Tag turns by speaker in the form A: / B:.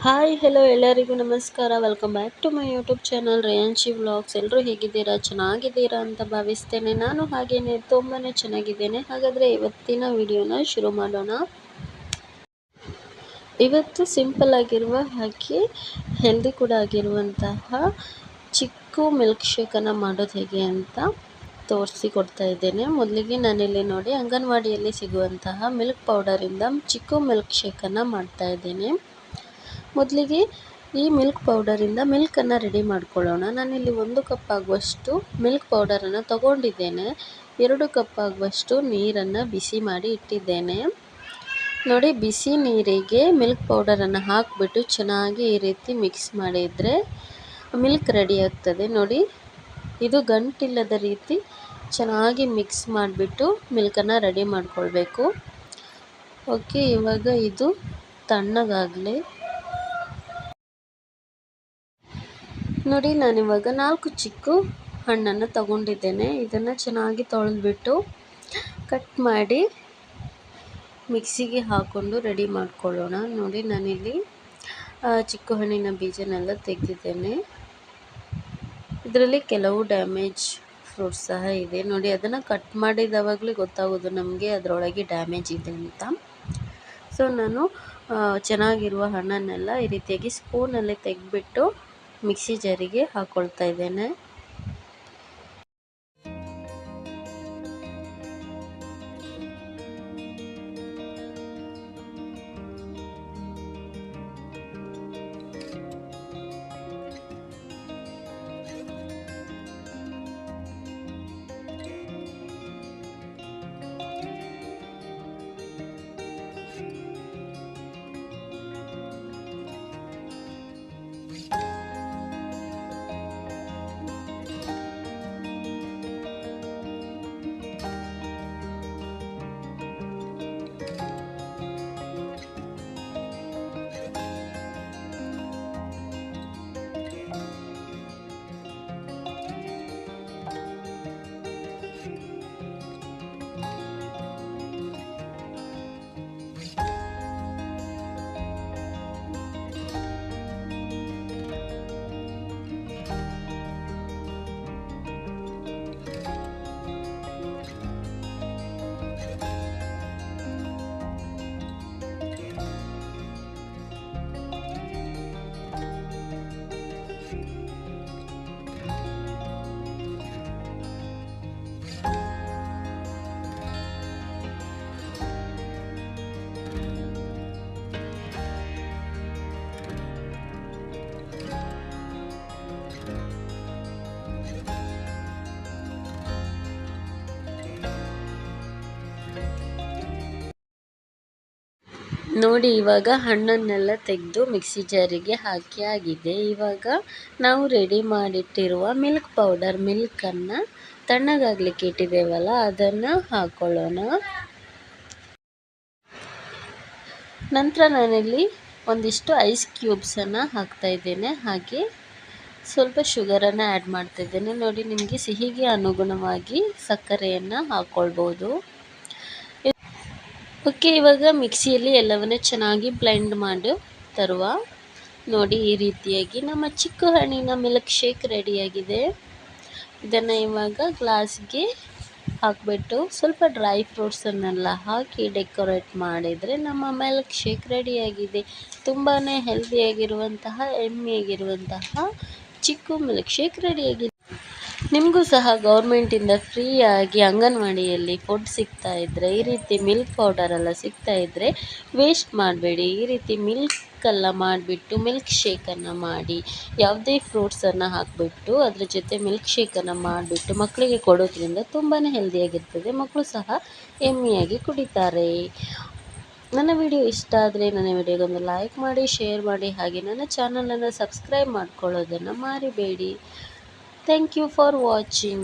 A: Hi hello ಎಲ್ಲರಿಗೂ ನಮಸ್ಕಾರ. Welcome back to my YouTube channel Reyanshi vlogs. ಎಲ್ಲರೂ ಹೇಗಿದ್ದೀರಾ? ಚೆನ್ನಾಗಿದ್ದೀರಾ ಅಂತ ಭಾವಿಸ್ತೇನೆ. ನಾನು ಹಾಗೇನೆ ತುಂಬಾ ಚೆನ್ನಾಗಿದ್ದೇನೆ. ಹಾಗಾದರೆ ಇವತ್ತಿನ ವಿಡಿಯೋನ ಶುರು ಮಾಡೋಣ. ಇವತ್ತು ಸಿಂಪಲ್ ಆಗಿರುವ ಹಾಗೆ ಹೆಲ್ದಿ ಕೂಡ ಆಗಿರುವಂತಹ ಚಿಕ್ಕು ಮಿಲ್ಕ್ ಶೇಕನ್ನು ಮಾಡೋದು ಹೇಗೆ ಅಂತ ತೋರಿಸಿಕೊಡ್ತಾ ಇದ್ದೇನೆ. ಮೊದಲಿಗೆ ನಾನಿಲ್ಲಿ ನೋಡಿ ಅಂಗನವಾಡಿಯಲ್ಲಿ ಸಿಗುವಂತಹ ಮಿಲ್ಕ್ ಪೌಡರಿಂದ ಚಿಕ್ಕು ಮಿಲ್ಕ್ ಶೇಕನ್ನು ಮಾಡ್ತಾ ಇದ್ದೇನೆ. ಮೊದಲಿಗೆ ಈ ಮಿಲ್ಕ್ ಪೌಡರಿಂದ ಮಿಲ್ಕನ್ನು ರೆಡಿ ಮಾಡ್ಕೊಳ್ಳೋಣ. ನಾನಿಲ್ಲಿ 1 ಕಪ್ ಆಗುವಷ್ಟು ಮಿಲ್ಕ್ ಪೌಡರನ್ನು ತಗೊಂಡಿದ್ದೇನೆ. 2 ಕಪ್ ಆಗುವಷ್ಟು ನೀರನ್ನು ಬಿಸಿ ಮಾಡಿ ಇಟ್ಟಿದ್ದೇನೆ. ನೋಡಿ, ಬಿಸಿ ನೀರಿಗೆ ಮಿಲ್ಕ್ ಪೌಡರನ್ನು ಹಾಕಿಬಿಟ್ಟು ಚೆನ್ನಾಗಿ ಈ ರೀತಿ ಮಿಕ್ಸ್ ಮಾಡಿದರೆ ಮಿಲ್ಕ್ ರೆಡಿ ಆಗ್ತದೆ. ನೋಡಿ, ಇದು ಗಂಟಿಲ್ಲದ ರೀತಿ ಚೆನ್ನಾಗಿ ಮಿಕ್ಸ್ ಮಾಡಿಬಿಟ್ಟು ಮಿಲ್ಕನ್ನು ರೆಡಿ ಮಾಡ್ಕೊಳ್ಬೇಕು. ಓಕೆ, ಇವಾಗ ಇದು ತಣ್ಣಗಾಗಲಿ. ನೋಡಿ, ನಾನಿವಾಗ 4 ಚಿಕ್ಕು ಹಣ್ಣನ್ನು ತಗೊಂಡಿದ್ದೇನೆ. ಇದನ್ನು ಚೆನ್ನಾಗಿ ತೊಳೆದ್ಬಿಟ್ಟು ಕಟ್ ಮಾಡಿ ಮಿಕ್ಸಿಗೆ ಹಾಕ್ಕೊಂಡು ರೆಡಿ ಮಾಡ್ಕೊಳ್ಳೋಣ. ನೋಡಿ, ನಾನಿಲ್ಲಿ ಚಿಕ್ಕು ಹಣ್ಣಿನ ಬೀಜನೆಲ್ಲ ತೆಗೆದಿದ್ದೇನೆ. ಇದರಲ್ಲಿ ಕೆಲವು ಡ್ಯಾಮೇಜ್ ಫ್ರೂಟ್ಸ್ ಸಹ ಇದೆ. ನೋಡಿ, ಅದನ್ನು ಕಟ್ ಮಾಡಿದವಾಗಲೇ ಗೊತ್ತಾಗೋದು ನಮಗೆ ಅದರೊಳಗೆ ಡ್ಯಾಮೇಜ್ ಇದೆ ಅಂತ. ಸೊ ನಾನು ಚೆನ್ನಾಗಿರುವ ಹಣ್ಣನ್ನೆಲ್ಲ ಈ ರೀತಿಯಾಗಿ ಸ್ಪೂನಲ್ಲಿ ತೆಗೆದ್ಬಿಟ್ಟು ಮಿಕ್ಸಿ ಜಾರಿಗೆ ಹಾಕ್ಕೊಳ್ತಾ ಇದ್ದೇನೆ. ನೋಡಿ, ಇವಾಗ ಹಣ್ಣನ್ನೆಲ್ಲ ತೆಗೆದು ಮಿಕ್ಸಿ ಜಾರಿಗೆ ಹಾಕಿ ಆಗಿದೆ. ಇವಾಗ ನಾವು ರೆಡಿ ಮಾಡಿಟ್ಟಿರುವ ಮಿಲ್ಕ್ ಪೌಡರ್, ಮಿಲ್ಕನ್ನು ತಣ್ಣಗಾಗಲಿಕ್ಕೆ ಇಟ್ಟಿದ್ದೇವಲ್ಲ ಅದನ್ನು ಹಾಕ್ಕೊಳ್ಳೋಣ. ನಂತರ ನಾನಿಲ್ಲಿ ಒಂದಿಷ್ಟು ಐಸ್ ಕ್ಯೂಬ್ಸನ್ನು ಹಾಕ್ತಾ ಇದ್ದೇನೆ. ಹಾಗೆ ಸ್ವಲ್ಪ ಶುಗರನ್ನು ಆ್ಯಡ್ ಮಾಡ್ತಾ ಇದ್ದೇನೆ. ನೋಡಿ, ನಿಮಗೆ ಸಿಹಿಗೆ ಅನುಗುಣವಾಗಿ ಸಕ್ಕರೆಯನ್ನು ಹಾಕ್ಕೊಳ್ಬೋದು. ಓಕೆ, ಇವಾಗ ಮಿಕ್ಸಿಯಲ್ಲಿ ಎಲ್ಲವನ್ನೂ ಚೆನ್ನಾಗಿ ಬ್ಲೆಂಡ್ ಮಾಡಿ ತರುವ. ನೋಡಿ, ಈ ರೀತಿಯಾಗಿ ನಮ್ಮ ಚಿಕ್ಕು ಹಣ್ಣಿನ ಮಿಲ್ಕ್ ಶೇಕ್ ರೆಡಿಯಾಗಿದೆ. ಇದನ್ನು ಇವಾಗ ಗ್ಲಾಸ್ಗೆ ಹಾಕಿಬಿಟ್ಟು ಸ್ವಲ್ಪ ಡ್ರೈ ಫ್ರೂಟ್ಸನ್ನೆಲ್ಲ ಹಾಕಿ ಡೆಕೋರೇಟ್ ಮಾಡಿದರೆ ನಮ್ಮ ಮಿಲ್ಕ್ ಶೇಕ್ ರೆಡಿಯಾಗಿದೆ. ತುಂಬಾ ಹೆಲ್ದಿಯಾಗಿರುವಂತಹ, ಎಮ್ಮಿಯಾಗಿರುವಂತಹ ಚಿಕ್ಕು ಮಿಲ್ಕ್ ಶೇಕ್ ರೆಡಿಯಾಗಿದೆ. ನಿಮಗೂ ಸಹ ಗೌರ್ಮೆಂಟಿಂದ ಫ್ರೀಯಾಗಿ ಅಂಗನವಾಡಿಯಲ್ಲಿ ಫುಡ್ ಸಿಗ್ತಾ ಇದ್ದರೆ, ಈ ರೀತಿ ಮಿಲ್ಕ್ ಪೌಡರೆಲ್ಲ ಸಿಗ್ತಾ ಇದ್ದರೆ ವೇಸ್ಟ್ ಮಾಡಬೇಡಿ. ಈ ರೀತಿ ಮಿಲ್ಕೆಲ್ಲ ಮಾಡಿಬಿಟ್ಟು ಮಿಲ್ಕ್ ಶೇಕನ್ನು ಮಾಡಿ, ಯಾವುದೇ ಫ್ರೂಟ್ಸನ್ನು ಹಾಕಿಬಿಟ್ಟು ಅದ್ರ ಜೊತೆ ಮಿಲ್ಕ್ ಶೇಕನ್ನು ಮಾಡಿಬಿಟ್ಟು ಮಕ್ಕಳಿಗೆ ಕೊಡೋದ್ರಿಂದ ತುಂಬಾ ಹೆಲ್ದಿಯಾಗಿರ್ತದೆ. ಮಕ್ಕಳು ಸಹ ಎಮ್ಮಿಯಾಗಿ ಕುಡಿತಾರೆ. ನನ್ನ ವಿಡಿಯೋ ಇಷ್ಟ ಆದರೆ ನನ್ನ ವಿಡಿಯೋಗೊಂದು ಲೈಕ್ ಮಾಡಿ, ಶೇರ್ ಮಾಡಿ, ಹಾಗೆ ನನ್ನ ಚಾನಲನ್ನು ಸಬ್ಸ್ಕ್ರೈಬ್ ಮಾಡ್ಕೊಳ್ಳೋದನ್ನು ಮರಿಬೇಡಿ. Thank you for watching.